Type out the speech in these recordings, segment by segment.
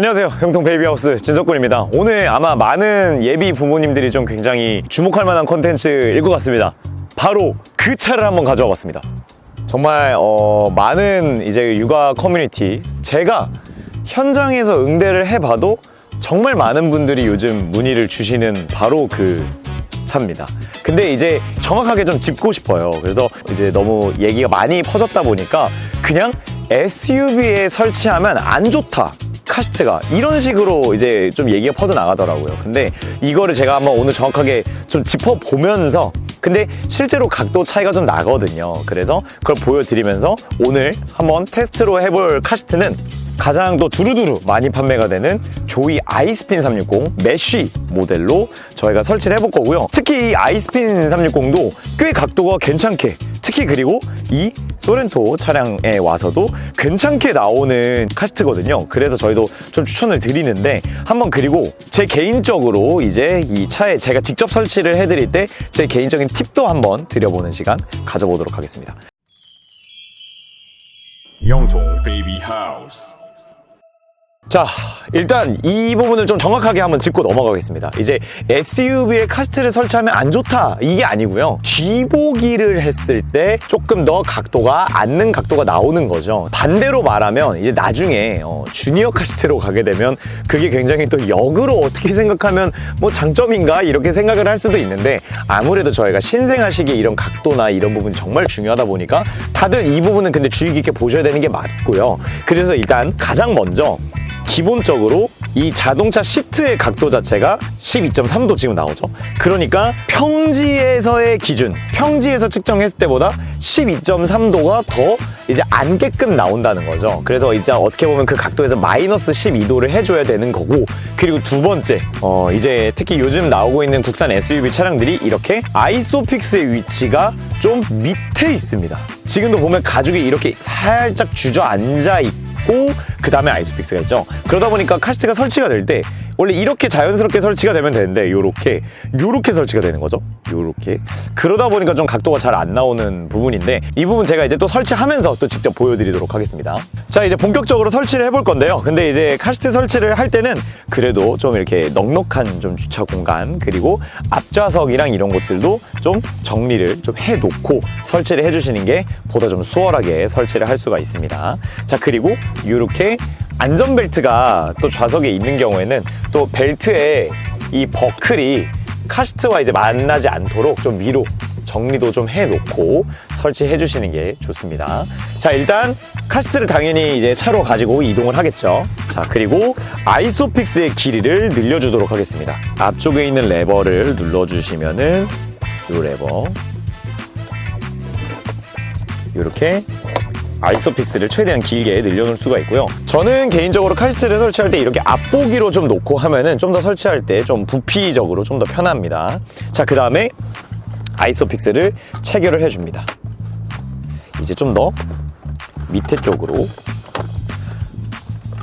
안녕하세요, 형통 베이비하우스 진석군입니다. 오늘 아마 많은 예비 부모님들이 좀 굉장히 주목할 만한 콘텐츠일 것 같습니다. 바로 그 차를 한번 가져와 봤습니다. 정말 많은 이제 육아 커뮤니티, 제가 현장에서 응대를 해봐도 정말 많은 분들이 요즘 문의를 주시는 바로 그 차입니다. 근데 이제 정확하게 좀 짚고 싶어요. 그래서 이제 너무 얘기가 많이 퍼졌다 보니까 그냥 SUV에 설치하면 안 좋다, 카시트가, 이런 식으로 이제 좀 얘기가 퍼져나가더라고요. 근데 이거를 제가 한번 오늘 정확하게 좀 짚어보면서, 근데 실제로 각도 차이가 좀 나거든요. 그래서 그걸 보여드리면서 오늘 한번 테스트로 해볼 카시트는 가장 또 두루두루 많이 판매가 되는 조이 아이스핀 360 메쉬 모델로 저희가 설치를 해볼 거고요. 특히 이 아이스핀 360도 꽤 각도가 괜찮게, 특히 그리고 이 소렌토 차량에 와서도 괜찮게 나오는 카시트거든요. 그래서 저희도 좀 추천을 드리는데, 한번 그리고 제 개인적으로 이제 이 차에 제가 직접 설치를 해드릴 때 제 개인적인 팁도 한번 드려보는 시간 가져보도록 하겠습니다. 영통 베이비 하우스. 자, 일단 이 부분을 좀 정확하게 한번 짚고 넘어가겠습니다. 이제 SUV에 카시트를 설치하면 안 좋다, 이게 아니고요. 뒤보기를 했을 때 조금 더 각도가, 앉는 각도가 나오는 거죠. 반대로 말하면 이제 나중에 주니어 카시트로 가게 되면 그게 굉장히 또 역으로 어떻게 생각하면 뭐 장점인가 이렇게 생각을 할 수도 있는데, 아무래도 저희가 신생아시기에 이런 각도나 이런 부분이 정말 중요하다 보니까 다들 이 부분은 근데 주의 깊게 보셔야 되는 게 맞고요. 그래서 일단 가장 먼저 기본적으로 이 자동차 시트의 각도 자체가 12.3도 지금 나오죠. 그러니까 평지에서의 기준, 평지에서 측정했을 때보다 12.3도가 더 이제 앉게끔 나온다는 거죠. 그래서 이제 어떻게 보면 그 각도에서 마이너스 12도를 해줘야 되는 거고, 그리고 두 번째, 이제 특히 요즘 나오고 있는 국산 SUV 차량들이 이렇게 아이소픽스의 위치가 좀 밑에 있습니다. 지금도 보면 가죽이 이렇게 살짝 주저앉아 있고, 그 다음에 아이소픽스가 있죠. 그러다 보니까 카시트가 설치가 될 때 원래 이렇게 자연스럽게 설치가 되면 되는데 요렇게 설치가 되는 거죠. 요렇게. 그러다 보니까 좀 각도가 잘 안 나오는 부분인데, 이 부분 제가 이제 또 설치하면서 또 직접 보여드리도록 하겠습니다. 자, 이제 본격적으로 설치를 해볼 건데요. 근데 이제 카시트 설치를 할 때는 그래도 좀 이렇게 넉넉한 좀 주차 공간, 그리고 앞좌석이랑 이런 것들도 좀 정리를 좀 해놓고 설치를 해주시는 게 보다 좀 수월하게 설치를 할 수가 있습니다. 자, 그리고 이렇게 안전벨트가 또 좌석에 있는 경우에는 또 벨트에 이 버클이 카시트와 이제 만나지 않도록 좀 위로 정리도 좀 해놓고 설치해 주시는 게 좋습니다. 자, 일단 카시트를 당연히 이제 차로 가지고 이동을 하겠죠. 자, 그리고 아이소픽스의 길이를 늘려주도록 하겠습니다. 앞쪽에 있는 레버를 눌러주시면은 이 레버, 이렇게 아이소픽스를 최대한 길게 늘려놓을 수가 있고요. 저는 개인적으로 카시트를 설치할 때 이렇게 앞보기로 좀 놓고 하면은 좀 더 설치할 때 좀 부피적으로 좀 더 편합니다. 자, 그 다음에 아이소픽스를 체결을 해줍니다. 이제 좀 더 밑에 쪽으로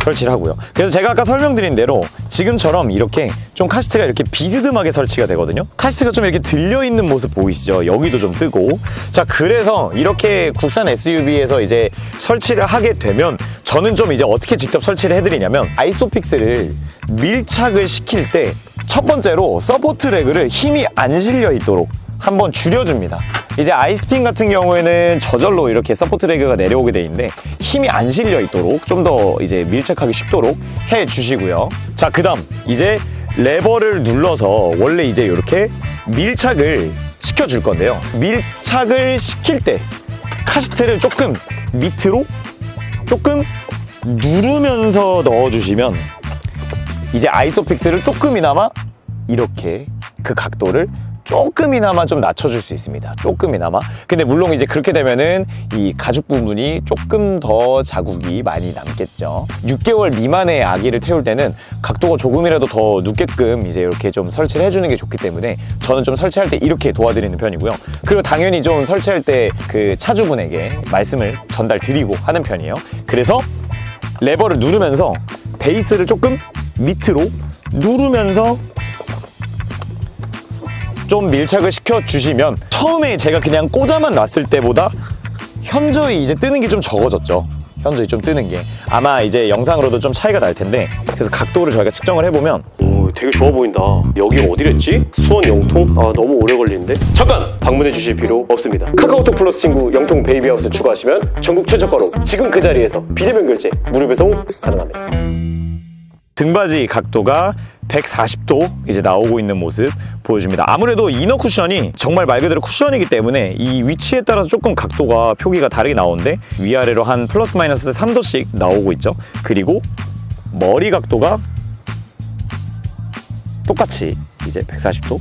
설치를 하고요. 그래서 제가 아까 설명드린 대로 지금처럼 이렇게 좀 카시트가 이렇게 비스듬하게 설치가 되거든요. 카시트가 좀 이렇게 들려있는 모습 보이시죠? 여기도 좀 뜨고. 자, 그래서 이렇게 국산 SUV에서 이제 설치를 하게 되면 저는 좀 이제 어떻게 직접 설치를 해드리냐면, 아이소픽스를 밀착을 시킬 때 첫 번째로 서포트 레그를 힘이 안 실려 있도록 한번 줄여줍니다. 이제 아이스핀 같은 경우에는 저절로 이렇게 서포트 레그가 내려오게 돼 있는데 힘이 안 실려 있도록 좀 더 이제 밀착하기 쉽도록 해 주시고요. 자, 그 다음 이제 레버를 눌러서 원래 이제 이렇게 밀착을 시켜 줄 건데요. 밀착을 시킬 때 카시트를 조금 밑으로 조금 누르면서 넣어 주시면 이제 아이소픽스를 조금이나마 이렇게 그 각도를 조금이나마 좀 낮춰줄 수 있습니다. 조금이나마. 근데 물론 이제 그렇게 되면은 이 가죽 부분이 조금 더 자국이 많이 남겠죠. 6개월 미만의 아기를 태울 때는 각도가 조금이라도 더 눕게끔 이제 이렇게 좀 설치를 해주는 게 좋기 때문에 저는 좀 설치할 때 이렇게 도와드리는 편이고요. 그리고 당연히 좀 설치할 때 그 차주분에게 말씀을 전달드리고 하는 편이에요. 그래서 레버를 누르면서 베이스를 조금 밑으로 누르면서 좀 밀착을 시켜주시면, 처음에 제가 그냥 꽂아만 놨을 때보다 현저히 이제 뜨는 게 좀 적어졌죠. 현저히 좀 뜨는 게 아마 이제 영상으로도 좀 차이가 날 텐데, 그래서 각도를 저희가 측정을 해보면 오, 되게 좋아 보인다. 여기 어디랬지? 수원 영통? 아, 너무 오래 걸리는데? 잠깐! 방문해 주실 필요 없습니다. 카카오톡 플러스 친구 영통 베이비하우스 추가하시면 전국 최저가로 지금 그 자리에서 비대면 결제 무료 배송 가능합니다. 등받이 각도가 140도 이제 나오고 있는 모습 보여줍니다. 아무래도 이너 쿠션이 정말 말 그대로 쿠션이기 때문에 이 위치에 따라서 조금 각도가 표기가 다르게 나오는데, 위아래로 한 플러스 마이너스 3도씩 나오고 있죠. 그리고 머리 각도가 똑같이 이제 140도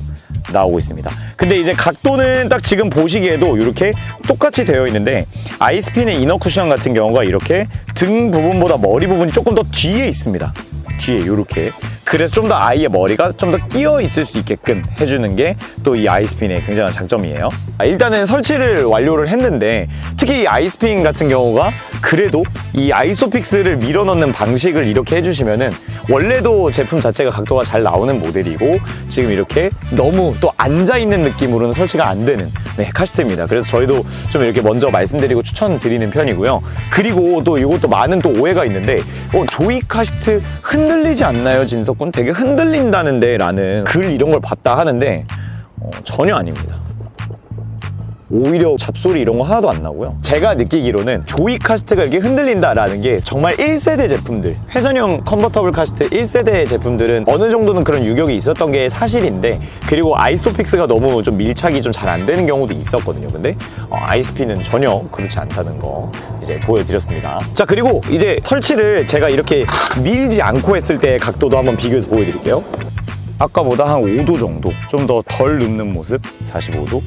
나오고 있습니다. 근데 이제 각도는 딱 지금 보시기에도 이렇게 똑같이 되어 있는데, 아이스핀의 이너 쿠션 같은 경우가 이렇게 등 부분보다 머리 부분이 조금 더 뒤에 있습니다. 뒤에 이렇게. 그래서 좀 더 아이의 머리가 좀 더 끼어 있을 수 있게끔 해주는 게 또 이 아이스핀의 굉장한 장점이에요. 일단은 설치를 완료를 했는데, 특히 이 아이스핀 같은 경우가 그래도 이 아이소픽스를 밀어 넣는 방식을 이렇게 해주시면은, 원래도 제품 자체가 각도가 잘 나오는 모델이고 지금 이렇게 너무 또 앉아있는 느낌으로는 설치가 안 되는 카시트입니다. 그래서 저희도 좀 이렇게 먼저 말씀드리고 추천드리는 편이고요. 그리고 또 이것도 많은 또 오해가 있는데, 조이 카시트 흔들리지 않나요, 진석군? 되게 흔들린다는데 라는 글 이런 걸 봤다 하는데 전혀 아닙니다. 오히려 잡소리 이런 거 하나도 안 나고요. 제가 느끼기로는 조이 카시트가 이렇게 흔들린다라는 게 정말 1세대 제품들, 회전형 컨버터블 카시트 1세대 제품들은 어느 정도는 그런 유격이 있었던 게 사실인데, 그리고 아이소픽스가 너무 좀 밀착이 좀 잘 안 되는 경우도 있었거든요. 근데 아이스핀은 전혀 그렇지 않다는 거 이제 보여드렸습니다. 자, 그리고 이제 설치를 제가 이렇게 밀지 않고 했을 때 각도도 한번 비교해서 보여드릴게요. 아까보다 한 5도 정도 좀 더 덜 눕는 모습, 45도.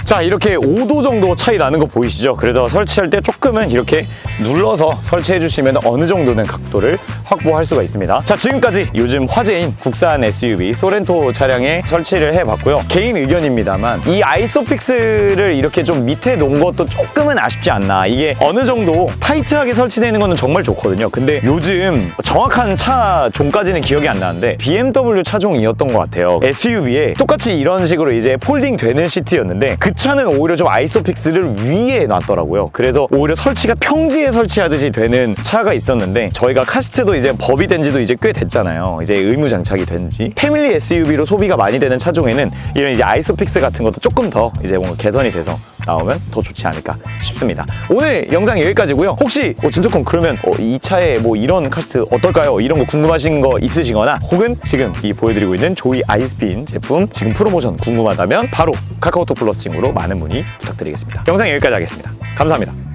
자, 이렇게 5도 정도 차이 나는 거 보이시죠? 그래서 설치할 때 조금은 이렇게 눌러서 설치해 주시면 어느 정도는 각도를 확보할 수가 있습니다. 자, 지금까지 요즘 화제인 국산 SUV 소렌토 차량에 설치를 해봤고요. 개인 의견입니다만 이 아이소픽스를 이렇게 좀 밑에 놓은 것도 조금은 아쉽지 않나. 이게 어느 정도 타이트하게 설치되는 거는 정말 좋거든요. 근데 요즘 정확한 차 종까지는 기억이 안 나는데 BMW 차종이었던 것 같아요. SUV에 똑같이 이런 식으로 이제 폴딩 되는 시트였는데, 그 차는 오히려 좀 아이소픽스를 위에 놨더라고요. 그래서 오히려 설치가 평지에 설치하듯이 되는 차가 있었는데, 저희가 카시트도 이제 법이 된 지도 이제 꽤 됐잖아요. 이제 의무 장착이 된 지. 패밀리 SUV로 소비가 많이 되는 차종에는 이런 이제 아이소픽스 같은 것도 조금 더 이제 뭔가 개선이 돼서 나오면 더 좋지 않을까 싶습니다. 오늘 영상 여기까지고요. 혹시 진석군 그러면 이 차에 뭐 이런 카시트 어떨까요? 이런 거 궁금하신 거 있으시거나, 혹은 지금 이 보여드리고 있는 조이 아이스핀 제품 지금 프로모션 궁금하다면 바로 카카오톡 플러스 친구로 많은 문의 부탁드리겠습니다. 영상 여기까지 하겠습니다. 감사합니다.